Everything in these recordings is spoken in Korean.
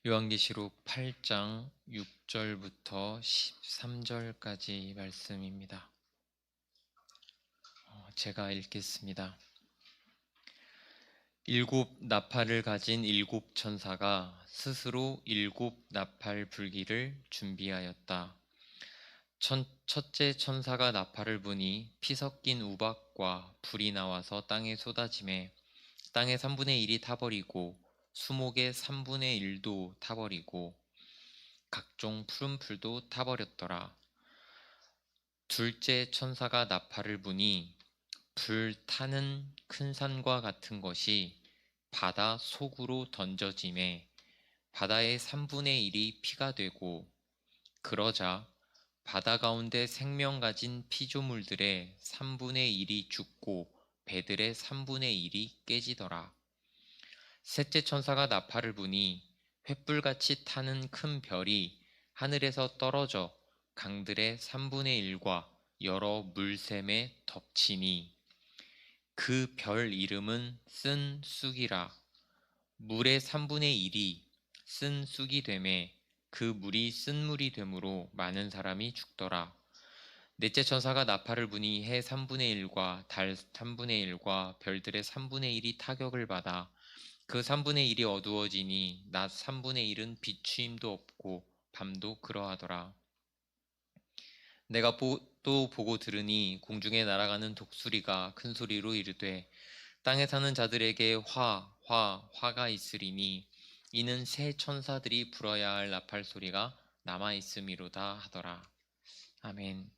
요한계시록 8장 6절부터 13절까지 말씀입니다. 제가 읽겠습니다. 일곱 나팔을 가진 일곱 천사가 스스로 일곱 나팔 불기를 준비하였다. 첫째 천사가 나팔을 부니 피 섞인 우박과 불이 나와서 땅에 쏟아지매 땅의 3분의 1이 타버리고 수목의 3분의 1도 타버리고 각종 푸른 풀도 타버렸더라. 둘째 천사가 나팔을 부니 불 타는 큰 산과 같은 것이 바다 속으로 던져지매 바다의 3분의 1이 피가 되고 그러자 바다 가운데 생명 가진 피조물들의 3분의 1이 죽고 배들의 3분의 1이 깨지더라. 셋째 천사가 나팔을 부니 횃불같이 타는 큰 별이 하늘에서 떨어져 강들의 3분의 1과 여러 물샘에 덮치니 그 별 이름은 쓴 쑥이라. 물의 3분의 1이 쓴 쑥이 되매 그 물이 쓴 물이 되므로 많은 사람이 죽더라. 넷째 천사가 나팔을 부니 해 3분의 1과 달 3분의 1과 별들의 3분의 1이 타격을 받아 그 3분의 1이 어두워지니 낮 3분의 1은 비추임도 없고 밤도 그러하더라. 내가 또 보고 들으니 공중에 날아가는 독수리가 큰 소리로 이르되 땅에 사는 자들에게 화가 있으리니 이는 새 천사들이 불어야 할 나팔 소리가 남아 있음이로다 하더라. 아멘.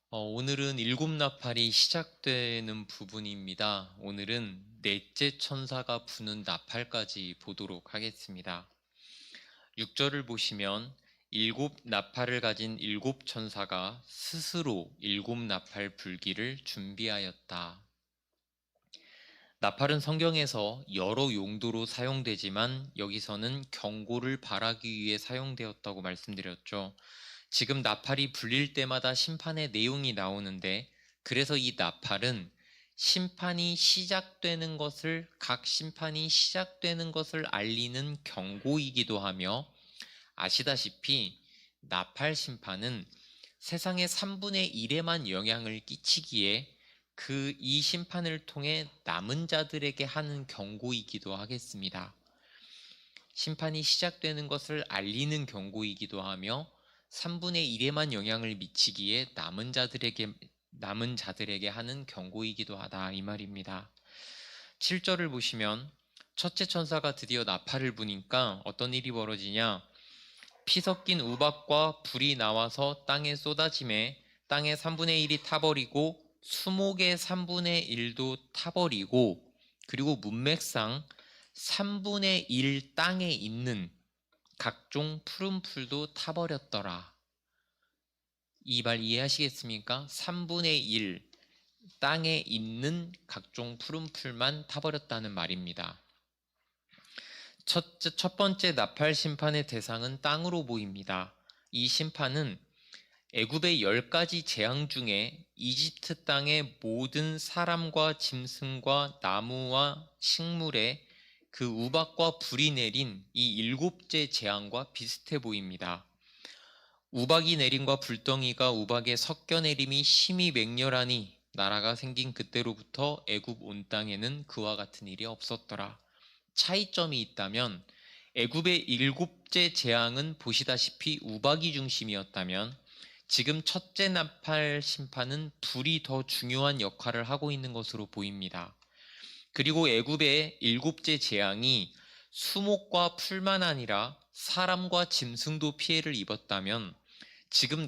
오늘은 일곱 나팔이 시작되는 부분입니다. 오늘은 넷째 천사가 부는 나팔까지 보도록 하겠습니다. 6절을 보시면 일곱 나팔을 가진 일곱 천사가 스스로 일곱 나팔 불기를 준비하였다. 나팔은 성경에서 여러 용도로 사용되지만 여기서는 경고를 바라기 위해 사용되었다고 말씀드렸죠. 지금 나팔이 불릴 때마다 심판의 내용이 나오는데 그래서 이 나팔은 각 심판이 시작되는 것을 알리는 경고이기도 하며 아시다시피 나팔 심판은 세상의 3분의 1에만 영향을 끼치기에 이 심판을 통해 남은 자들에게 하는 경고이기도 하겠습니다. 심판이 시작되는 것을 알리는 경고이기도 하며 3분의 1에만 영향을 미치기에 남은 자들에게 하는 경고이기도 하다 이 말입니다. 7절을 보시면 첫째 천사가 드디어 나팔을 부니까 어떤 일이 벌어지냐? 피 섞인 우박과 불이 나와서 땅에 쏟아지매 땅의 3분의 1이 타버리고 수목의 3분의 1도 타버리고 그리고 문맥상 3분의 1 땅에 있는 각종 푸른 풀도 타버렸더라. 이 말 이해하시겠습니까? 3분의 1 땅에 있는 각종 푸른 풀만 타버렸다는 말입니다. 첫 번째 나팔 심판의 대상은 땅으로 보입니다. 이 심판은 애굽의 10가지 재앙 중에 이집트 땅의 모든 사람과 짐승과 나무와 식물에 그 우박과 불이 내린 이 7째 재앙과 비슷해 보입니다. 우박이 내림과 불덩이가 우박에 섞여 내림이 심히 맹렬하니 나라가 생긴 그때로부터 애굽 온 땅에는 그와 같은 일이 없었더라. 차이점이 있다면 애굽의 7째 재앙은 보시다시피 우박이 중심이었다면 지금 첫째 나팔 심판은 불이 더 중요한 역할을 하고 있는 것으로 보입니다. 그리고 애굽의 7째 재앙이 수목과 풀만 아니라 사람과 짐승도 피해를 입었다면 지금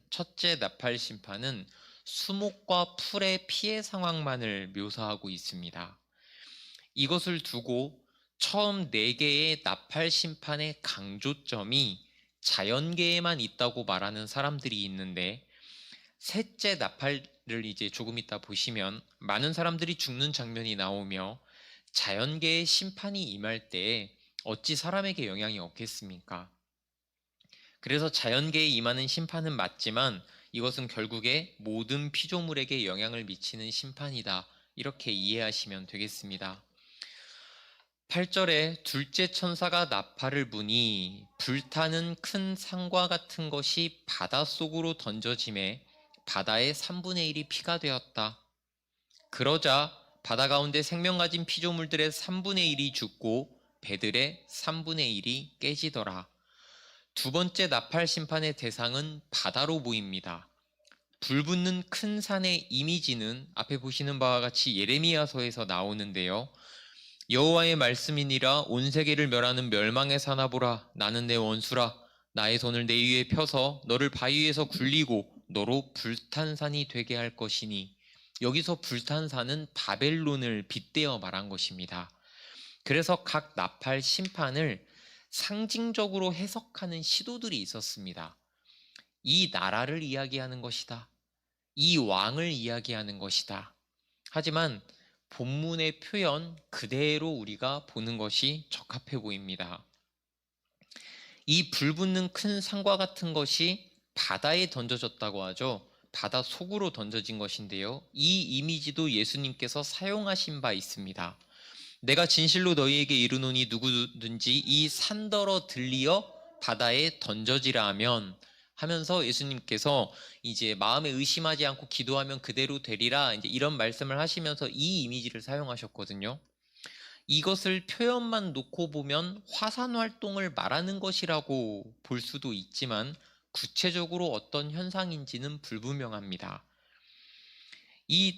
첫째 나팔 심판은 수목과 풀의 피해 상황만을 묘사하고 있습니다. 이것을 두고 처음 4개의 나팔 심판의 강조점이 자연계에만 있다고 말하는 사람들이 있는데 셋째 나팔을 이제 조금 이따 보시면 많은 사람들이 죽는 장면이 나오며 자연계의 심판이 임할 때 어찌 사람에게 영향이 없겠습니까? 그래서 자연계에 임하는 심판은 맞지만 이것은 결국에 모든 피조물에게 영향을 미치는 심판이다. 이렇게 이해하시면 되겠습니다. 8절에 둘째 천사가 나팔을 부니 불타는 큰 산과 같은 것이 바닷속으로 던져짐에 바다의 3분의 1이 피가 되었다. 그러자 바다 가운데 생명 가진 피조물들의 3분의 1이 죽고 배들의 3분의 1이 깨지더라. 두 번째 나팔 심판의 대상은 바다로 보입니다. 불붙는 큰 산의 이미지는 앞에 보시는 바와 같이 예레미야서에서 나오는데요. 여호와의 말씀이니라 온 세계를 멸하는 멸망의 사나 보라. 나는 내 원수라. 나의 손을 내 위에 펴서 너를 바위 위에서 굴리고 너로 불탄 산이 되게 할 것이니. 여기서 불탄 산은 바벨론을 빗대어 말한 것입니다. 그래서 각 나팔 심판을 상징적으로 해석하는 시도들이 있었습니다. 이 나라를 이야기하는 것이다. 이 왕을 이야기하는 것이다. 하지만 본문의 표현 그대로 우리가 보는 것이 적합해 보입니다. 이 불붙는 큰 산과 같은 것이 바다에 던져졌다고 하죠. 바다 속으로 던져진 것인데요. 이 이미지도 예수님께서 사용하신 바 있습니다. 내가 진실로 너희에게 이르노니 누구든지 이 산더러 들리어 바다에 던져지라 하면서 예수님께서 이제 마음에 의심하지 않고 기도하면 그대로 되리라 이제 이런 말씀을 하시면서 이 이미지를 사용하셨거든요. 이것을 표현만 놓고 보면 화산 활동을 말하는 것이라고 볼 수도 있지만 구체적으로 어떤 현상인지는 불분명합니다.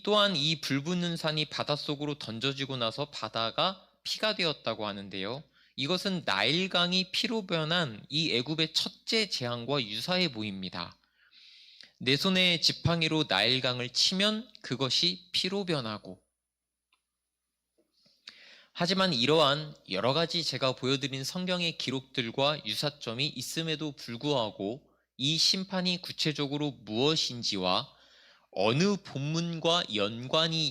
또한 이 불붙는 산이 바닷속으로 던져지고 나서 바다가 피가 되었다고 하는데요. 이것은 나일강이 피로 변한 이 애굽의 첫째 재앙과 유사해 보입니다. 내 손에 지팡이로 나일강을 치면 그것이 피로 변하고, 하지만 이러한 여러 가지 제가 보여드린 성경의 기록들과 유사점이 있음에도 불구하고 이 심판이 구체적으로 무엇인지와 어느 본문과 연관이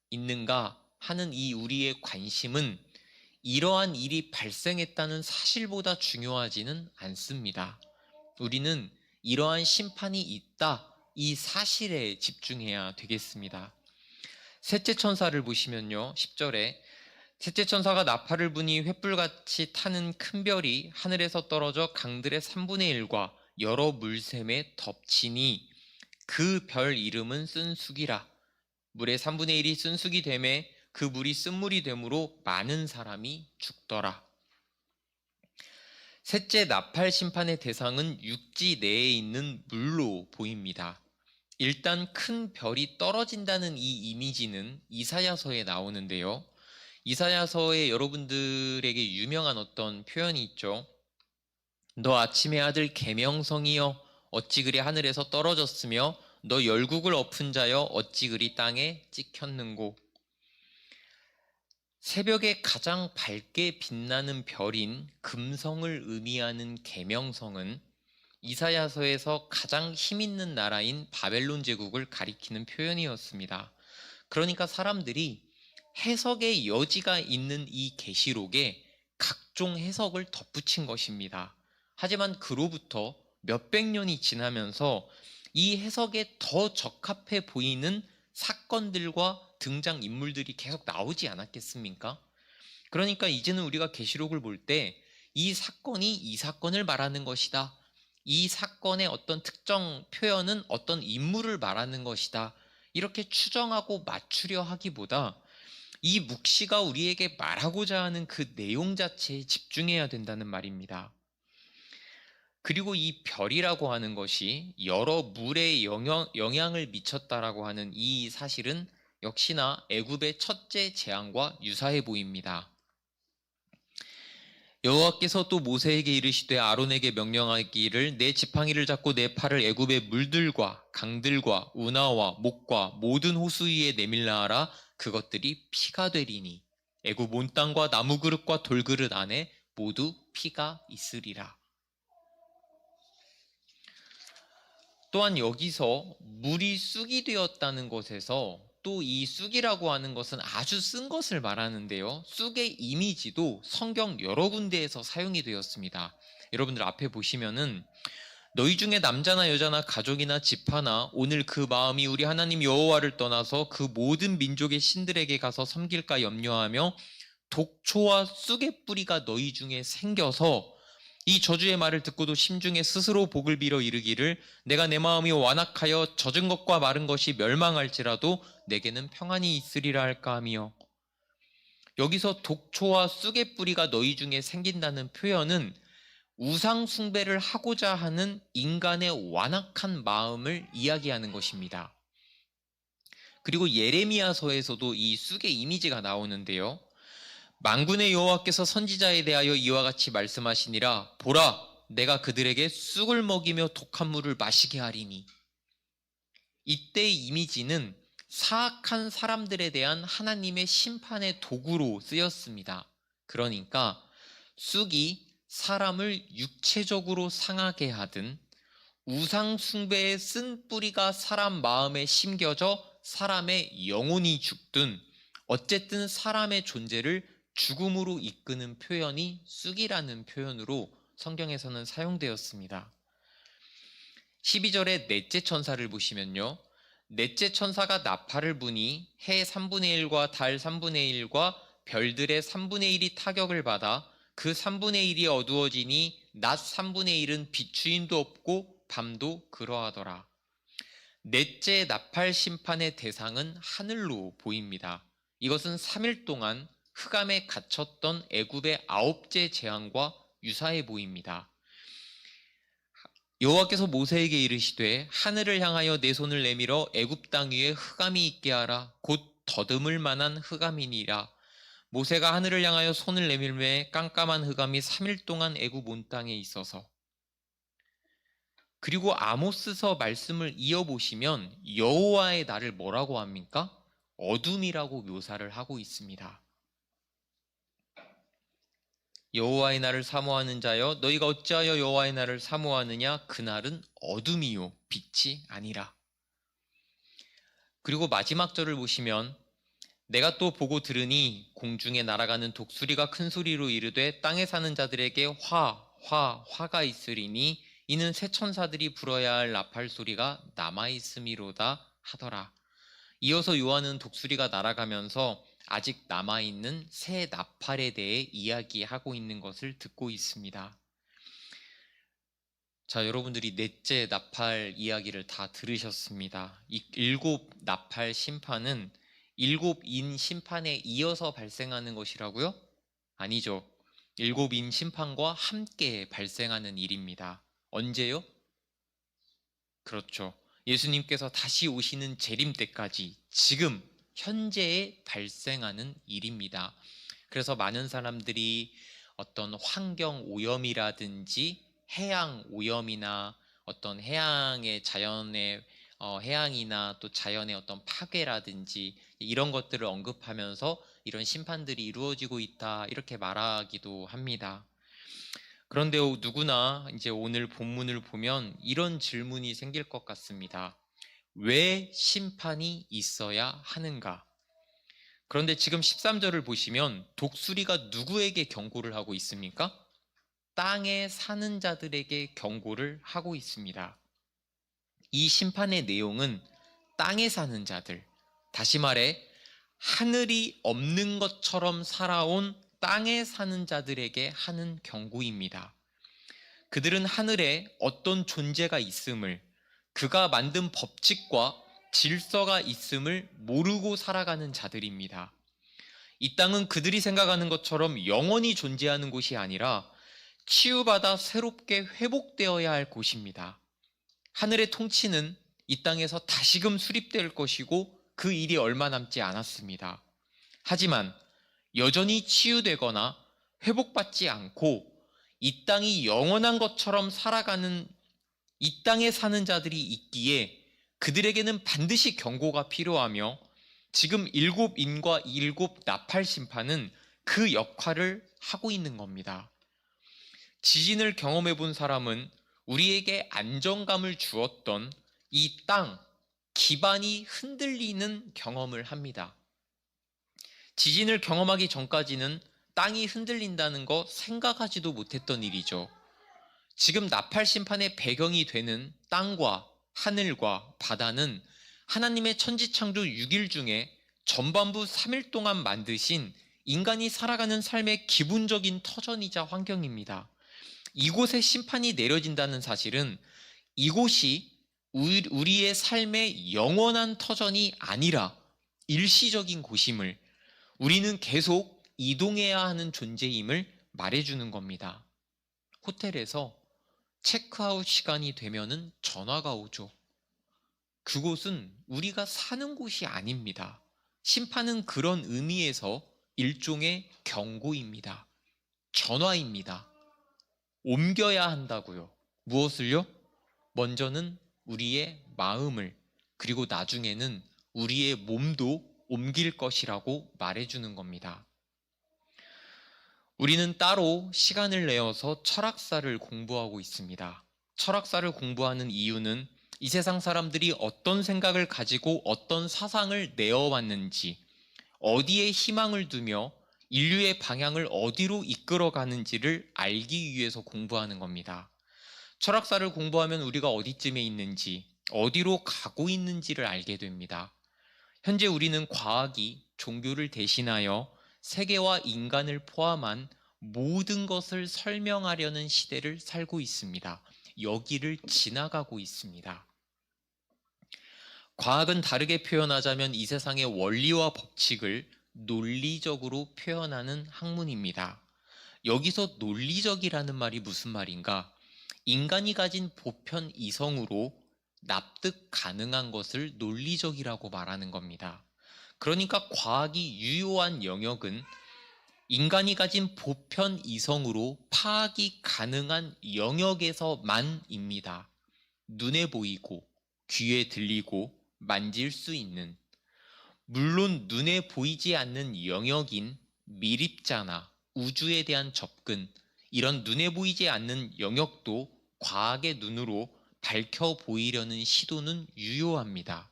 있는가 하는 이 우리의 관심은 이러한 일이 발생했다는 사실보다 중요하지는 않습니다. 우리는 이러한 심판이 있다, 이 사실에 집중해야 되겠습니다. 셋째 천사를 보시면요, 10절에 셋째 천사가 나팔을 부니 횃불같이 타는 큰 별이 하늘에서 떨어져 강들의 3분의 1과 여러 물샘에 덮치니 그 별 이름은 쓴쑥이라. 물의 3분의 1이 쓴쑥이 되매 그 물이 쓴물이 되므로 많은 사람이 죽더라. 셋째 나팔 심판의 대상은 육지 내에 있는 물로 보입니다. 일단 큰 별이 떨어진다는 이 이미지는 이사야서에 나오는데요. 이사야서에 여러분들에게 유명한 어떤 표현이 있죠. 너 아침의 아들 계명성이여 어찌 그리 하늘에서 떨어졌으며 너 열국을 엎은 자여 어찌 그리 땅에 찍혔는고. 새벽에 가장 밝게 빛나는 별인 금성을 의미하는 계명성은 이사야서에서 가장 힘있는 나라인 바벨론 제국을 가리키는 표현이었습니다. 그러니까 사람들이 해석의 여지가 있는 이 계시록에 각종 해석을 덧붙인 것입니다. 하지만 그로부터 몇백 년이 지나면서 이 해석에 더 적합해 보이는 사건들과 등장인물들이 계속 나오지 않았겠습니까? 그러니까 이제는 우리가 계시록을 볼 때 이 사건이 이 사건을 말하는 것이다. 이 사건의 어떤 특정 표현은 어떤 인물을 말하는 것이다. 이렇게 추정하고 맞추려 하기보다 이 묵시가 우리에게 말하고자 하는 그 내용 자체에 집중해야 된다는 말입니다. 그리고 이 별이라고 하는 것이 여러 물에 영향을 미쳤다라고 하는 이 사실은 역시나 애굽의 첫째 재앙과 유사해 보입니다. 여호와께서 또 모세에게 이르시되 아론에게 명령하기를 내 지팡이를 잡고 내 팔을 애굽의 물들과 강들과 운하와 목과 모든 호수 위에 내밀라 하라. 그것들이 피가 되리니 애굽 온 땅과 나무 그릇과 돌그릇 안에 모두 피가 있으리라. 또한 여기서 물이 쑥이 되었다는 것에서 또 이 쑥이라고 하는 것은 아주 쓴 것을 말하는데요. 쑥의 이미지도 성경 여러 군데에서 사용이 되었습니다. 여러분들 앞에 보시면은 너희 중에 남자나 여자나 가족이나 집하나 오늘 그 마음이 우리 하나님 여호와를 떠나서 그 모든 민족의 신들에게 가서 섬길까 염려하며 독초와 쑥의 뿌리가 너희 중에 생겨서 이 저주의 말을 듣고도 심중에 스스로 복을 빌어 이르기를 내가 내 마음이 완악하여 젖은 것과 마른 것이 멸망할지라도 내게는 평안이 있으리라 할까 하며. 여기서 독초와 쑥의 뿌리가 너희 중에 생긴다는 표현은 우상 숭배를 하고자 하는 인간의 완악한 마음을 이야기하는 것입니다. 그리고 예레미야서에서도 이 쑥의 이미지가 나오는데요. 만군의 여호와께서 선지자에 대하여 이와 같이 말씀하시니라. 보라, 내가 그들에게 쑥을 먹이며 독한 물을 마시게 하리니. 이때의 이미지는 사악한 사람들에 대한 하나님의 심판의 도구로 쓰였습니다. 그러니까 쑥이 사람을 육체적으로 상하게 하든 우상 숭배의 쓴 뿌리가 사람 마음에 심겨져 사람의 영혼이 죽든 어쨌든 사람의 존재를 죽음으로 이끄는 표현이 쑥이라는 표현으로 성경에서는 사용되었습니다. 12절의 넷째 천사를 보시면요. 넷째 천사가 나팔을 부니 해 3분의 1과 달 3분의 1과 별들의 3분의 1이 타격을 받아 그 3분의 1이 어두워지니 낮 3분의 1은 비추임도 없고 밤도 그러하더라. 넷째 나팔 심판의 대상은 하늘로 보입니다. 이것은 3일 동안 흑암에 갇혔던 애굽의 9째 재앙과 유사해 보입니다. 여호와께서 모세에게 이르시되 하늘을 향하여 내 손을 내밀어 애굽 땅 위에 흑암이 있게 하라. 곧 더듬을 만한 흑암이니라. 모세가 하늘을 향하여 손을 내밀매 깜깜한 흑암이 3일 동안 애굽 온 땅에 있어서. 그리고 아모스서 말씀을 이어보시면 여호와의 날을 뭐라고 합니까? 어둠이라고 묘사를 하고 있습니다. 여호와의 날을 사모하는 자여 너희가 어찌하여 여호와의 날을 사모하느냐? 그날은 어둠이요 빛이 아니라. 그리고 마지막 절을 보시면 내가 또 보고 들으니 공중에 날아가는 독수리가 큰 소리로 이르되 땅에 사는 자들에게 화가 있으리니 이는 새 천사들이 불어야 할 나팔 소리가 남아있음이로다 하더라. 이어서 요한은 독수리가 날아가면서 아직 남아있는 새 나팔에 대해 이야기하고 있는 것을 듣고 있습니다. 자, 여러분들이 넷째 나팔 이야기를 다 들으셨습니다. 이 7 나팔 심판은 7인 심판에 이어서 발생하는 것이라고요? 아니죠. 7인 심판과 함께 발생하는 일입니다. 언제요? 그렇죠. 예수님께서 다시 오시는 재림 때까지 지금 현재에 발생하는 일입니다. 그래서 많은 사람들이 어떤 환경 오염이라든지 해양 오염이나 어떤 해양의 자연의 해양이나 또 자연의 어떤 파괴라든지 이런 것들을 언급하면서 이런 심판들이 이루어지고 있다 이렇게 말하기도 합니다. 그런데 누구나 이제 오늘 본문을 보면 이런 질문이 생길 것 같습니다. 왜 심판이 있어야 하는가? 그런데 지금 13절을 보시면 독수리가 누구에게 경고를 하고 있습니까? 땅에 사는 자들에게 경고를 하고 있습니다. 이 심판의 내용은 땅에 사는 자들, 다시 말해 하늘이 없는 것처럼 살아온 땅에 사는 자들에게 하는 경고입니다. 그들은 하늘에 어떤 존재가 있음을, 그가 만든 법칙과 질서가 있음을 모르고 살아가는 자들입니다. 이 땅은 그들이 생각하는 것처럼 영원히 존재하는 곳이 아니라 치유받아 새롭게 회복되어야 할 곳입니다. 하늘의 통치는 이 땅에서 다시금 수립될 것이고 그 일이 얼마 남지 않았습니다. 하지만 여전히 치유되거나 회복받지 않고 이 땅이 영원한 것처럼 살아가는 이 땅에 사는 자들이 있기에 그들에게는 반드시 경고가 필요하며 지금 7인과 7 나팔 심판은 그 역할을 하고 있는 겁니다. 지진을 경험해 본 사람은 우리에게 안정감을 주었던 이 땅, 기반이 흔들리는 경험을 합니다. 지진을 경험하기 전까지는 땅이 흔들린다는 거 생각하지도 못했던 일이죠. 지금 나팔 심판의 배경이 되는 땅과 하늘과 바다는 하나님의 천지창조 6일 중에 전반부 3일 동안 만드신 인간이 살아가는 삶의 기본적인 터전이자 환경입니다. 이곳에 심판이 내려진다는 사실은 이곳이 우리의 삶의 영원한 터전이 아니라 일시적인 곳임을, 우리는 계속 이동해야 하는 존재임을 말해주는 겁니다. 호텔에서 체크아웃 시간이 되면은 전화가 오죠. 그곳은 우리가 사는 곳이 아닙니다. 심판은 그런 의미에서 일종의 경고입니다. 전화입니다. 옮겨야 한다고요. 무엇을요? 먼저는 우리의 마음을, 그리고 나중에는 우리의 몸도 옮길 것이라고 말해주는 겁니다. 우리는 따로 시간을 내어서 철학사를 공부하고 있습니다. 철학사를 공부하는 이유는 이 세상 사람들이 어떤 생각을 가지고 어떤 사상을 내어왔는지, 어디에 희망을 두며 인류의 방향을 어디로 이끌어 가는지를 알기 위해서 공부하는 겁니다. 철학사를 공부하면 우리가 어디쯤에 있는지, 어디로 가고 있는지를 알게 됩니다. 현재 우리는 과학이 종교를 대신하여 세계와 인간을 포함한 모든 것을 설명하려는 시대를 살고 있습니다. 여기를 지나가고 있습니다. 과학은 다르게 표현하자면 이 세상의 원리와 법칙을 논리적으로 표현하는 학문입니다. 여기서 논리적이라는 말이 무슨 말인가? 인간이 가진 보편 이성으로 납득 가능한 것을 논리적이라고 말하는 겁니다. 그러니까 과학이 유효한 영역은 인간이 가진 보편 이성으로 파악이 가능한 영역에서만입니다. 눈에 보이고 귀에 들리고 만질 수 있는, 물론 눈에 보이지 않는 영역인 미립자나 우주에 대한 접근, 이런 눈에 보이지 않는 영역도 과학의 눈으로 밝혀 보이려는 시도는 유효합니다.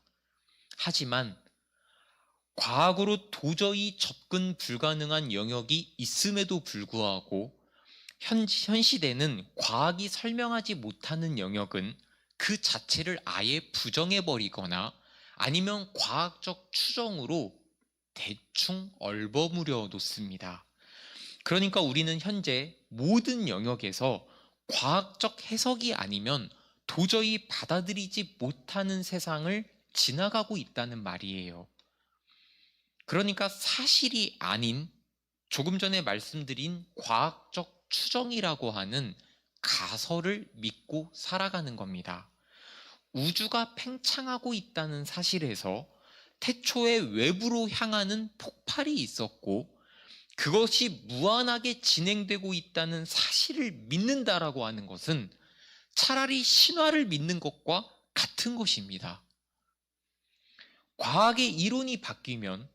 하지만 과학으로 도저히 접근 불가능한 영역이 있음에도 불구하고 현 시대는 과학이 설명하지 못하는 영역은 그 자체를 아예 부정해버리거나 아니면 과학적 추정으로 대충 얼버무려 놓습니다. 그러니까 우리는 현재 모든 영역에서 과학적 해석이 아니면 도저히 받아들이지 못하는 세상을 지나가고 있다는 말이에요. 그러니까 사실이 아닌, 조금 전에 말씀드린 과학적 추정이라고 하는 가설을 믿고 살아가는 겁니다. 우주가 팽창하고 있다는 사실에서 태초에 외부로 향하는 폭발이 있었고 그것이 무한하게 진행되고 있다는 사실을 믿는다라고 하는 것은 차라리 신화를 믿는 것과 같은 것입니다. 과학의 이론이 바뀌면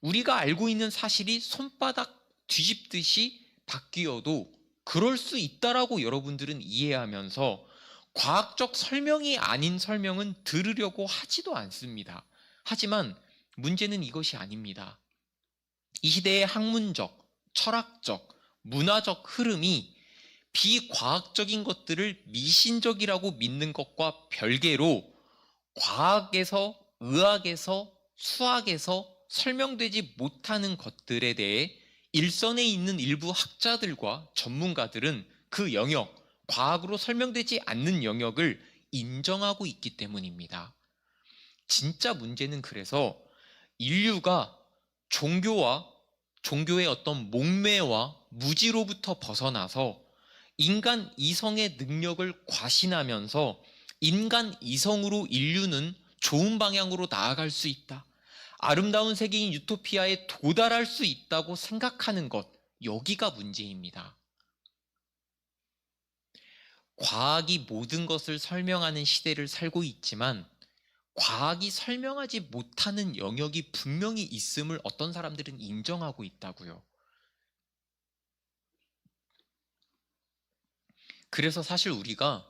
우리가 알고 있는 사실이 손바닥 뒤집듯이 바뀌어도 그럴 수 있다라고 여러분들은 이해하면서 과학적 설명이 아닌 설명은 들으려고 하지도 않습니다. 하지만 문제는 이것이 아닙니다. 이 시대의 학문적, 철학적, 문화적 흐름이 비과학적인 것들을 미신적이라고 믿는 것과 별개로 과학에서, 의학에서, 수학에서 설명되지 못하는 것들에 대해 일선에 있는 일부 학자들과 전문가들은 그 영역, 과학으로 설명되지 않는 영역을 인정하고 있기 때문입니다. 진짜 문제는 그래서 인류가 종교의 어떤 목매와 무지로부터 벗어나서 인간 이성의 능력을 과신하면서 인간 이성으로 인류는 좋은 방향으로 나아갈 수 있다, 아름다운 세계인 유토피아에 도달할 수 있다고 생각하는 것, 여기가 문제입니다. 과학이 모든 것을 설명하는 시대를 살고 있지만 과학이 설명하지 못하는 영역이 분명히 있음을 어떤 사람들은 인정하고 있다고요. 그래서 사실 우리가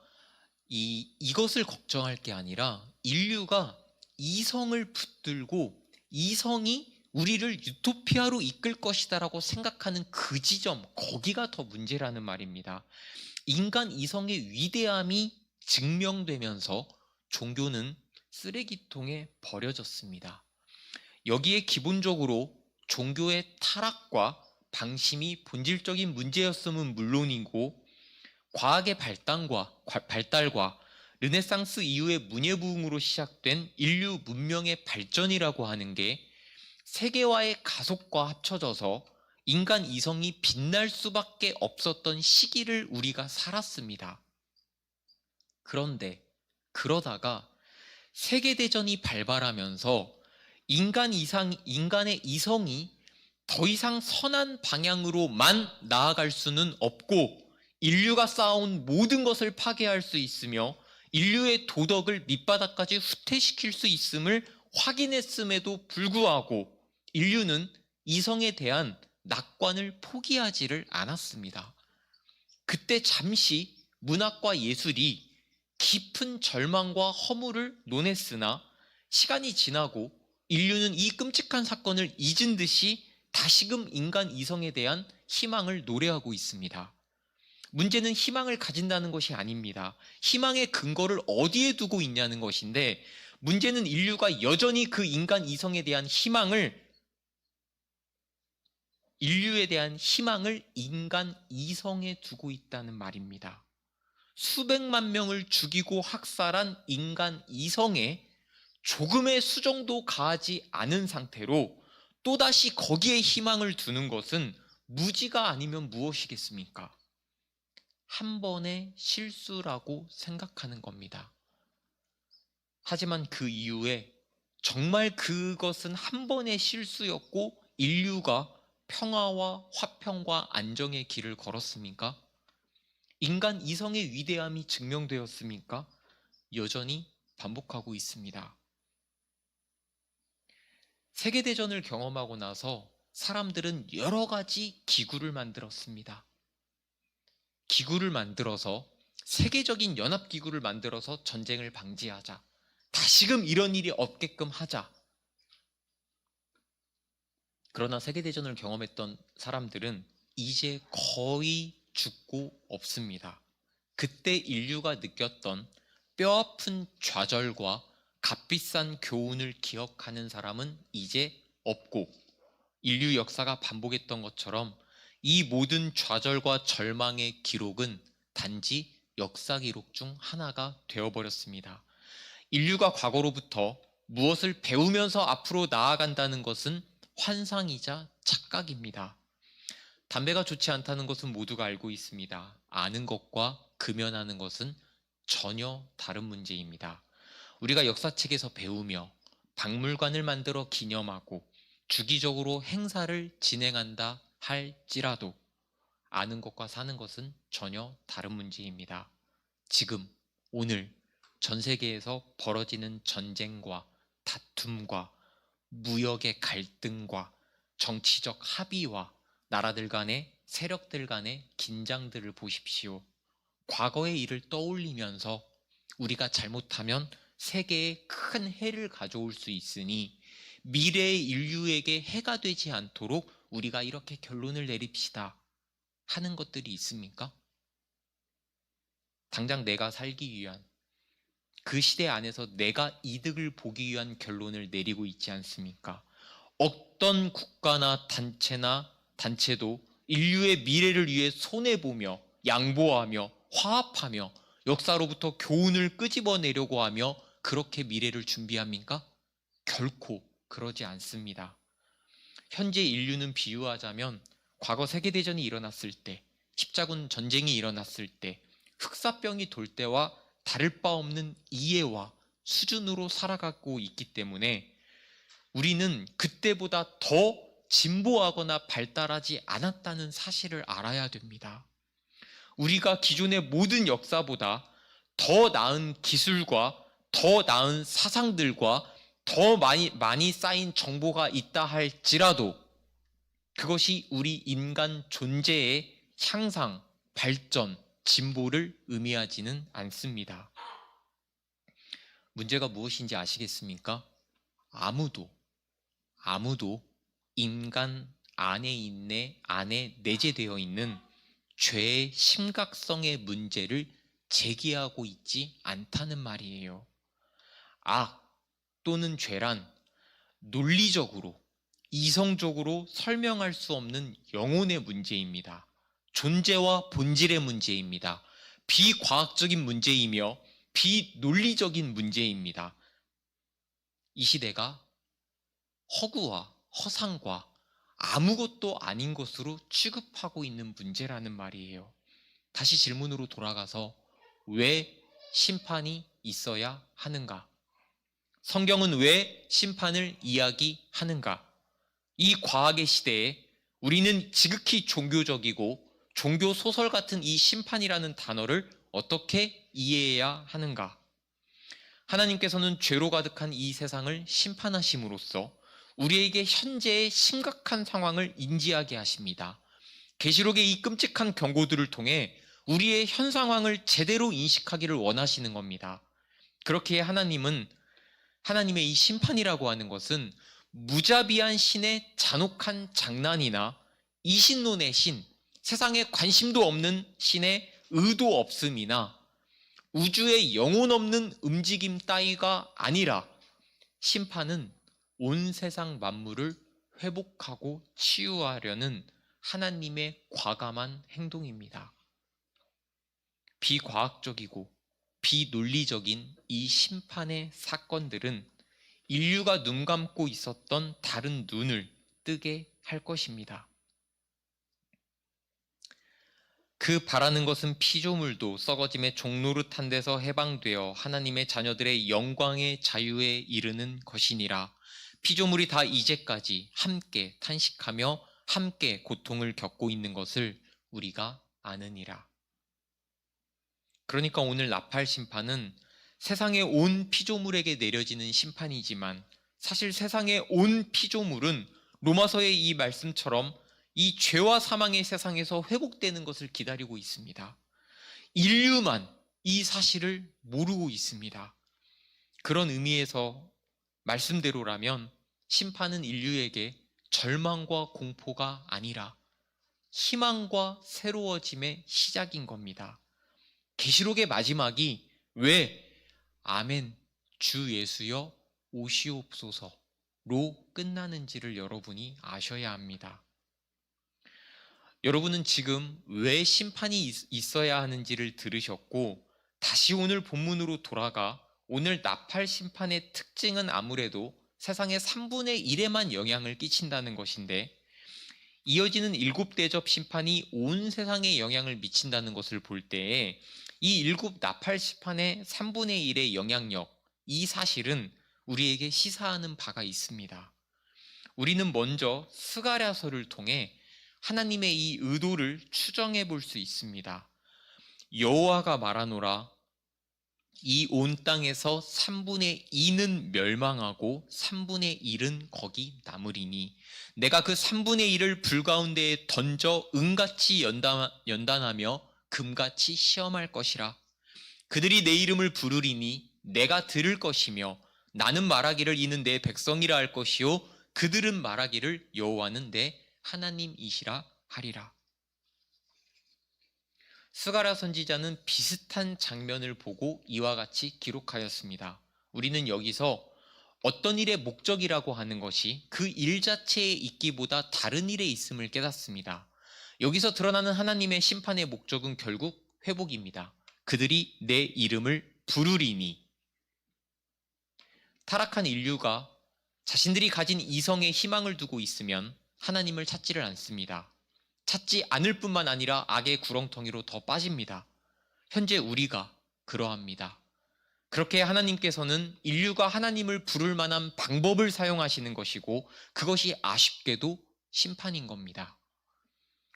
이것을 걱정할 게 아니라 인류가 이성을 붙들고 이성이 우리를 유토피아로 이끌 것이다라고 생각하는 그 지점, 거기가 더 문제라는 말입니다. 인간 이성의 위대함이 증명되면서 종교는 쓰레기통에 버려졌습니다. 여기에 기본적으로 종교의 타락과 방심이 본질적인 문제였음은 물론이고 과학의 발달과 르네상스 이후의 문예부흥으로 시작된 인류 문명의 발전이라고 하는 게 세계화의 가속과 합쳐져서 인간 이성이 빛날 수밖에 없었던 시기를 우리가 살았습니다. 그런데 그러다가 세계대전이 발발하면서 인간의 이성이 더 이상 선한 방향으로만 나아갈 수는 없고 인류가 쌓아온 모든 것을 파괴할 수 있으며 인류의 도덕을 밑바닥까지 후퇴시킬 수 있음을 확인했음에도 불구하고 인류는 이성에 대한 낙관을 포기하지를 않았습니다. 그때 잠시 문학과 예술이 깊은 절망과 허물을 논했으나 시간이 지나고 인류는 이 끔찍한 사건을 잊은 듯이 다시금 인간 이성에 대한 희망을 노래하고 있습니다. 문제는 희망을 가진다는 것이 아닙니다. 희망의 근거를 어디에 두고 있냐는 것인데 문제는 인류가 여전히 그 인류에 대한 희망을 인간 이성에 두고 있다는 말입니다. 수백만 명을 죽이고 학살한 인간 이성에 조금의 수정도 가하지 않은 상태로 또다시 거기에 희망을 두는 것은 무지가 아니면 무엇이겠습니까? 한 번의 실수라고 생각하는 겁니다. 하지만 그 이후에 정말 그것은 한 번의 실수였고 인류가 평화와 화평과 안정의 길을 걸었습니까? 인간 이성의 위대함이 증명되었습니까? 여전히 반복하고 있습니다. 세계대전을 경험하고 나서 사람들은 여러 가지 기구를 만들었습니다. 기구를 만들어서 세계적인 연합기구를 만들어서 전쟁을 방지하자. 다시금 이런 일이 없게끔 하자. 그러나 세계대전을 경험했던 사람들은 이제 거의 죽고 없습니다. 그때 인류가 느꼈던 뼈아픈 좌절과 값비싼 교훈을 기억하는 사람은 이제 없고 인류 역사가 반복했던 것처럼 이 모든 좌절과 절망의 기록은 단지 역사 기록 중 하나가 되어버렸습니다. 인류가 과거로부터 무엇을 배우면서 앞으로 나아간다는 것은 환상이자 착각입니다. 담배가 좋지 않다는 것은 모두가 알고 있습니다. 아는 것과 금연하는 것은 전혀 다른 문제입니다. 우리가 역사책에서 배우며 박물관을 만들어 기념하고 주기적으로 행사를 진행한다 할지라도 아는 것과 사는 것은 전혀 다른 문제입니다. 지금 오늘 전 세계에서 벌어지는 전쟁과 다툼과 무역의 갈등과 정치적 합의와 나라들 간의 세력들 간의 긴장들을 보십시오. 과거의 일을 떠올리면서 우리가 잘못하면 세계에 큰 해를 가져올 수 있으니 미래의 인류에게 해가 되지 않도록 우리가 이렇게 결론을 내립시다 하는 것들이 있습니까? 당장 내가 살기 위한 그 시대 안에서 내가 이득을 보기 위한 결론을 내리고 있지 않습니까? 어떤 국가나 단체도 인류의 미래를 위해 손해보며 양보하며 화합하며 역사로부터 교훈을 끄집어내려고 하며 그렇게 미래를 준비합니까? 결코 그러지 않습니다. 현재 인류는 비유하자면 과거 세계대전이 일어났을 때, 십자군 전쟁이 일어났을 때, 흑사병이 돌 때와 다를 바 없는 이해와 수준으로 살아가고 있기 때문에 우리는 그때보다 더 진보하거나 발달하지 않았다는 사실을 알아야 됩니다. 우리가 기존의 모든 역사보다 더 나은 기술과 더 나은 사상들과 더 많이 쌓인 정보가 있다 할지라도 그것이 우리 인간 존재의 향상, 발전, 진보를 의미하지는 않습니다. 문제가 무엇인지 아시겠습니까? 아무도 인간 안에 내재되어 있는 죄의 심각성의 문제를 제기하고 있지 않다는 말이에요. 악 또는 죄란 논리적으로 이성적으로 설명할 수 없는 영혼의 문제입니다. 존재와 본질의 문제입니다. 비과학적인 문제이며 비논리적인 문제입니다. 이 시대가 허구와 허상과 아무것도 아닌 것으로 취급하고 있는 문제라는 말이에요. 다시 질문으로 돌아가서 왜 심판이 있어야 하는가? 성경은 왜 심판을 이야기하는가? 이 과학의 시대에 우리는 지극히 종교적이고 종교 소설 같은 이 심판이라는 단어를 어떻게 이해해야 하는가? 하나님께서는 죄로 가득한 이 세상을 심판하심으로써 우리에게 현재의 심각한 상황을 인지하게 하십니다. 계시록의 이 끔찍한 경고들을 통해 우리의 현 상황을 제대로 인식하기를 원하시는 겁니다. 그렇기에 하나님은 하나님의 이 심판이라고 하는 것은 무자비한 신의 잔혹한 장난이나 이신론의 신, 세상에 관심도 없는 신의 의도 없음이나 우주의 영혼 없는 움직임 따위가 아니라 심판은 온 세상 만물을 회복하고 치유하려는 하나님의 과감한 행동입니다. 비과학적이고 비논리적인 이 심판의 사건들은 인류가 눈 감고 있었던 다른 눈을 뜨게 할 것입니다. 그 바라는 것은 피조물도 썩어짐의 종노릇한 데서 해방되어 하나님의 자녀들의 영광의 자유에 이르는 것이니라. 피조물이 다 이제까지 함께 탄식하며 함께 고통을 겪고 있는 것을 우리가 아느니라. 그러니까 오늘 나팔 심판은 세상의 온 피조물에게 내려지는 심판이지만 사실 세상의 온 피조물은 로마서의 이 말씀처럼 이 죄와 사망의 세상에서 회복되는 것을 기다리고 있습니다. 인류만 이 사실을 모르고 있습니다. 그런 의미에서 말씀대로라면 심판은 인류에게 절망과 공포가 아니라 희망과 새로워짐의 시작인 겁니다. 계시록의 마지막이 왜 아멘 주 예수여 오시옵소서로 끝나는지를 여러분이 아셔야 합니다. 여러분은 지금 왜 심판이 있어야 하는지를 들으셨고 다시 오늘 본문으로 돌아가 오늘 나팔 심판의 특징은 아무래도 세상의 3분의 1에만 영향을 끼친다는 것인데 이어지는 7대접 심판이 온 세상에 영향을 미친다는 것을 볼 때에 이 7 나팔 심판의 3분의 1의 영향력, 이 사실은 우리에게 시사하는 바가 있습니다. 우리는 먼저 스가랴서를 통해 하나님의 이 의도를 추정해 볼 수 있습니다. 여호와가 말하노라 이 온 땅에서 3분의 2는 멸망하고 3분의 1은 거기 남으리니 내가 그 3분의 1을 불 가운데에 던져 은같이 연단하며 금같이 시험할 것이라. 그들이 내 이름을 부르리니 내가 들을 것이며 나는 말하기를 이는 내 백성이라 할 것이요 그들은 말하기를 여호와는 내 하나님이시라 하리라. 스가랴 선지자는 비슷한 장면을 보고 이와 같이 기록하였습니다. 우리는 여기서 어떤 일의 목적이라고 하는 것이 그 일 자체에 있기보다 다른 일에 있음을 깨닫습니다. 여기서 드러나는 하나님의 심판의 목적은 결국 회복입니다. 그들이 내 이름을 부르리니. 타락한 인류가 자신들이 가진 이성에 희망을 두고 있으면 하나님을 찾지를 않습니다. 찾지 않을 뿐만 아니라 악의 구렁텅이로 더 빠집니다. 현재 우리가 그러합니다. 그렇게 하나님께서는 인류가 하나님을 부를 만한 방법을 사용하시는 것이고 그것이 아쉽게도 심판인 겁니다.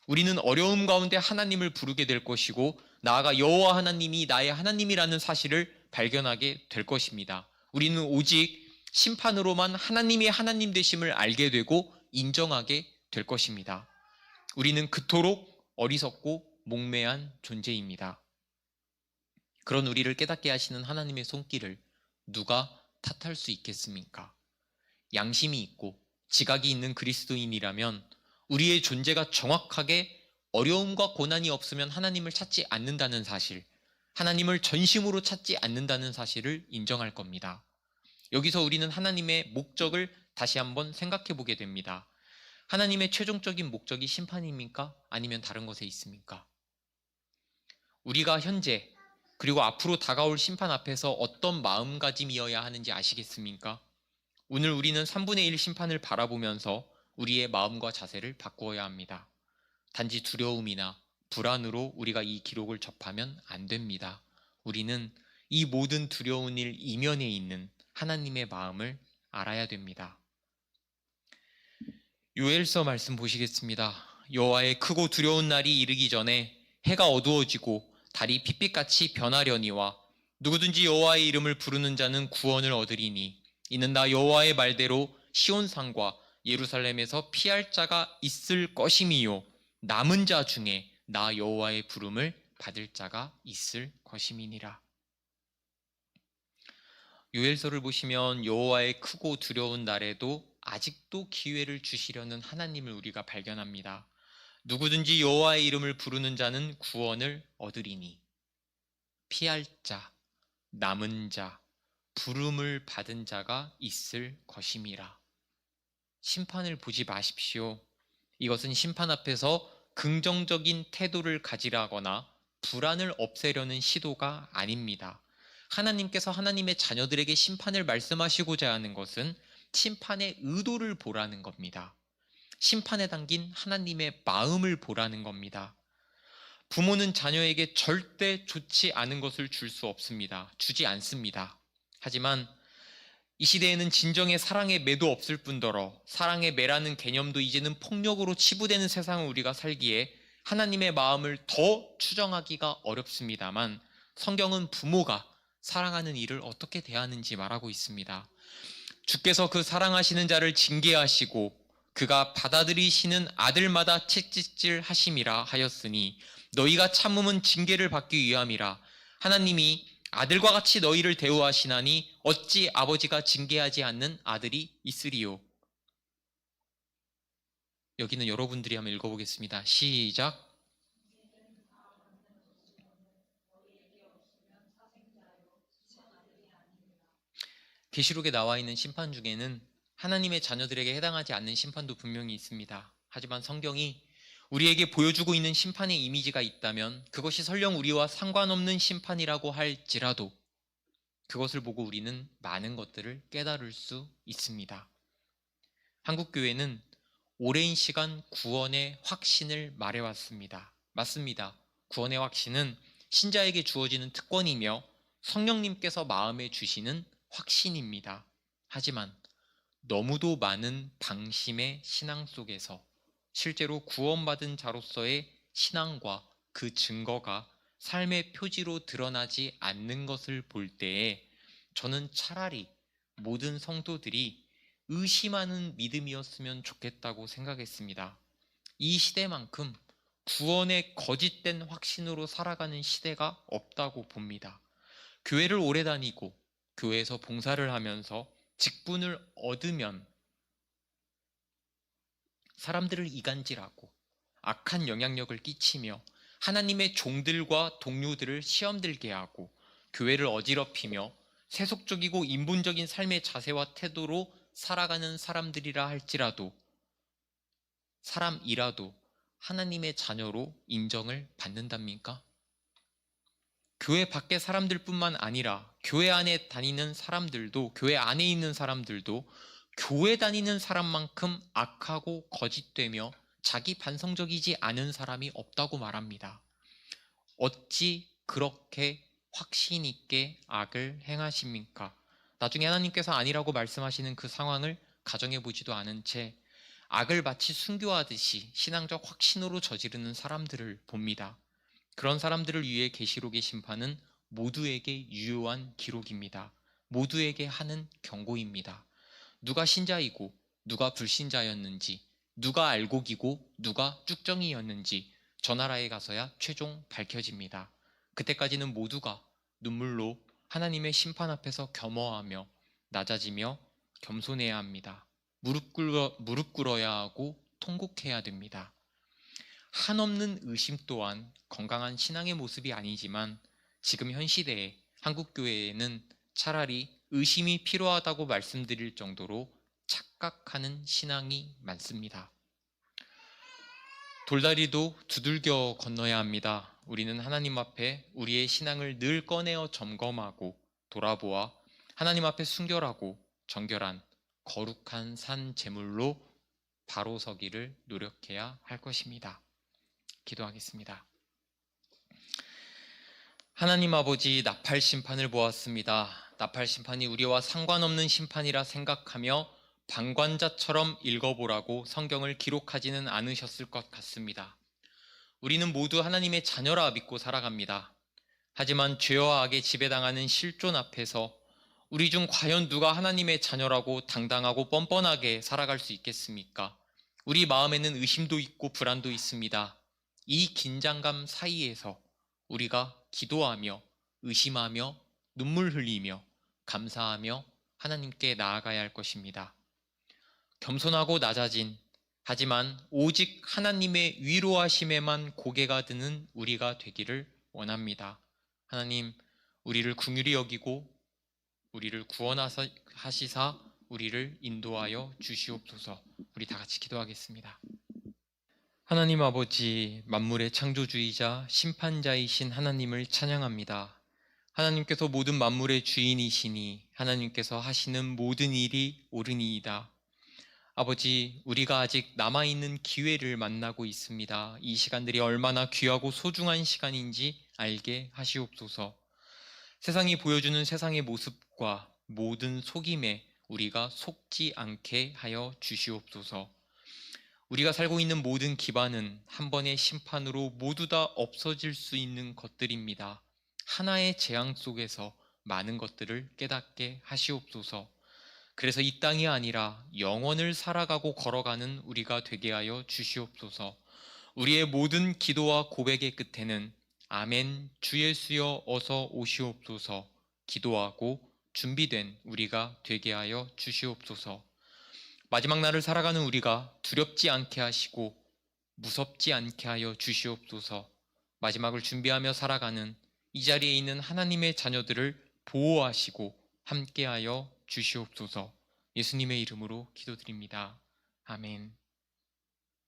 우리는 어려움 가운데 하나님을 부르게 될 것이고 나아가 여호와 하나님이 나의 하나님이라는 사실을 발견하게 될 것입니다. 우리는 오직 심판으로만 하나님이 하나님 되심을 알게 되고 인정하게 될 것입니다. 우리는 그토록 어리석고 목매한 존재입니다. 그런 우리를 깨닫게 하시는 하나님의 손길을 누가 탓할 수 있겠습니까? 양심이 있고 지각이 있는 그리스도인이라면 우리의 존재가 정확하게 어려움과 고난이 없으면 하나님을 찾지 않는다는 사실, 하나님을 전심으로 찾지 않는다는 사실을 인정할 겁니다. 여기서 우리는 하나님의 목적을 다시 한번 생각해 보게 됩니다. 하나님의 최종적인 목적이 심판입니까? 아니면 다른 것에 있습니까? 우리가 현재 그리고 앞으로 다가올 심판 앞에서 어떤 마음가짐이어야 하는지 아시겠습니까? 오늘 우리는 3분의 1 심판을 바라보면서 우리의 마음과 자세를 바꾸어야 합니다. 단지 두려움이나 불안으로 우리가 이 기록을 접하면 안 됩니다. 우리는 이 모든 두려운 일 이면에 있는 하나님의 마음을 알아야 됩니다. 요엘서 말씀 보시겠습니다. 여호와의 크고 두려운 날이 이르기 전에 해가 어두워지고 달이 핏빛같이 변하려니와 누구든지 여호와의 이름을 부르는 자는 구원을 얻으리니 이는 나 여호와의 말대로 시온산과 예루살렘에서 피할 자가 있을 것임이요 남은 자 중에 나 여호와의 부름을 받을 자가 있을 것임이니라. 요엘서를 보시면 여호와의 크고 두려운 날에도 아직도 기회를 주시려는 하나님을 우리가 발견합니다. 누구든지 여호와의 이름을 부르는 자는 구원을 얻으리니 피할 자, 남은 자, 부름을 받은 자가 있을 것임이라. 심판을 보지 마십시오. 이것은 심판 앞에서 긍정적인 태도를 가지라거나 불안을 없애려는 시도가 아닙니다. 하나님께서 하나님의 자녀들에게 심판을 말씀하시고자 하는 것은 심판의 의도를 보라는 겁니다. 심판에 담긴 하나님의 마음을 보라는 겁니다. 부모는 자녀에게 절대 좋지 않은 것을 줄 수 없습니다. 주지 않습니다. 하지만 이 시대에는 진정의 사랑의 매도 없을 뿐더러 사랑의 매라는 개념도 이제는 폭력으로 치부되는 세상을 우리가 살기에 하나님의 마음을 더 추정하기가 어렵습니다만 성경은 부모가 사랑하는 이를 어떻게 대하는지 말하고 있습니다. 주께서 그 사랑하시는 자를 징계하시고 그가 받아들이시는 아들마다 채찍질 하심이라 하였으니 너희가 참음은 징계를 받기 위함이라. 하나님이 아들과 같이 너희를 대우하시나니 어찌 아버지가 징계하지 않는 아들이 있으리요. 여기는 여러분들이 한번 읽어보겠습니다. 시작. 계시록에 나와 있는 심판 중에는 하나님의 자녀들에게 해당하지 않는 심판도 분명히 있습니다. 하지만 성경이 우리에게 보여주고 있는 심판의 이미지가 있다면 그것이 설령 우리와 상관없는 심판이라고 할지라도 그것을 보고 우리는 많은 것들을 깨달을 수 있습니다. 한국교회는 오랜 시간 구원의 확신을 말해왔습니다. 맞습니다. 구원의 확신은 신자에게 주어지는 특권이며 성령님께서 마음에 주시는 확신입니다. 하지만 너무도 많은 방심의 신앙 속에서 실제로 구원받은 자로서의 신앙과 그 증거가 삶의 표지로 드러나지 않는 것을 볼 때에 저는 차라리 모든 성도들이 의심하는 믿음이었으면 좋겠다고 생각했습니다. 이 시대만큼 구원의 거짓된 확신으로 살아가는 시대가 없다고 봅니다. 교회를 오래 다니고 교회에서 봉사를 하면서 직분을 얻으면 사람들을 이간질하고 악한 영향력을 끼치며 하나님의 종들과 동료들을 시험 들게 하고 교회를 어지럽히며 세속적이고 인본적인 삶의 자세와 태도로 살아가는 사람들이라 할지라도 사람이라도 하나님의 자녀로 인정을 받는답니까? 교회 밖의 사람들뿐만 아니라 교회 안에 다니는 사람들도 교회 안에 있는 사람들도 교회 다니는 사람만큼 악하고 거짓되며 자기 반성적이지 않은 사람이 없다고 말합니다. 어찌 그렇게 확신 있게 악을 행하십니까? 나중에 하나님께서 아니라고 말씀하시는 그 상황을 가정해 보지도 않은 채 악을 마치 순교하듯이 신앙적 확신으로 저지르는 사람들을 봅니다. 그런 사람들을 위해 계시록의 심판은 모두에게 유효한 기록입니다. 모두에게 하는 경고입니다. 누가 신자이고 누가 불신자였는지, 누가 알곡이고 누가 쭉정이였는지 저 나라에 가서야 최종 밝혀집니다. 그때까지는 모두가 눈물로 하나님의 심판 앞에서 겸허하며 낮아지며 겸손해야 합니다. 무릎 꿇어야 하고 통곡해야 됩니다. 한없는 의심 또한 건강한 신앙의 모습이 아니지만 지금 현 시대에 한국교회에는 차라리 의심이 필요하다고 말씀드릴 정도로 착각하는 신앙이 많습니다. 돌다리도 두들겨 건너야 합니다. 우리는 하나님 앞에 우리의 신앙을 늘 꺼내어 점검하고 돌아보아 하나님 앞에 순결하고 정결한 거룩한 산 제물로 바로 서기를 노력해야 할 것입니다. 기도하겠습니다. 하나님 아버지, 나팔 심판을 보았습니다. 나팔 심판이 우리와 상관없는 심판이라 생각하며 방관자처럼 읽어보라고 성경을 기록하지는 않으셨을 것 같습니다. 우리는 모두 하나님의 자녀라 믿고 살아갑니다. 하지만 죄와 악에 지배당하는 실존 앞에서 우리 중 과연 누가 하나님의 자녀라고 당당하고 뻔뻔하게 살아갈 수 있겠습니까? 우리 마음에는 의심도 있고 불안도 있습니다. 이 긴장감 사이에서 우리가 기도하며 의심하며 눈물 흘리며 감사하며 하나님께 나아가야 할 것입니다. 겸손하고 낮아진, 하지만 오직 하나님의 위로하심에만 고개가 드는 우리가 되기를 원합니다. 하나님, 우리를 긍휼히 여기고 우리를 구원하시사 우리를 인도하여 주시옵소서. 우리 다 같이 기도하겠습니다. 하나님 아버지, 만물의 창조주이자 심판자이신 하나님을 찬양합니다. 하나님께서 모든 만물의 주인이시니 하나님께서 하시는 모든 일이 옳으니이다. 아버지, 우리가 아직 남아있는 기회를 만나고 있습니다. 이 시간들이 얼마나 귀하고 소중한 시간인지 알게 하시옵소서. 세상이 보여주는 세상의 모습과 모든 속임에 우리가 속지 않게 하여 주시옵소서. 우리가 살고 있는 모든 기반은 한 번의 심판으로 모두 다 없어질 수 있는 것들입니다. 하나의 재앙 속에서 많은 것들을 깨닫게 하시옵소서. 그래서 이 땅이 아니라 영원을 살아가고 걸어가는 우리가 되게 하여 주시옵소서. 우리의 모든 기도와 고백의 끝에는 아멘, 주 예수여 어서 오시옵소서 기도하고 준비된 우리가 되게 하여 주시옵소서. 마지막 날을 살아가는 우리가 두렵지 않게 하시고 무섭지 않게 하여 주시옵소서. 마지막을 준비하며 살아가는 이 자리에 있는 하나님의 자녀들을 보호하시고 함께하여 주시옵소서. 예수님의 이름으로 기도드립니다. 아멘.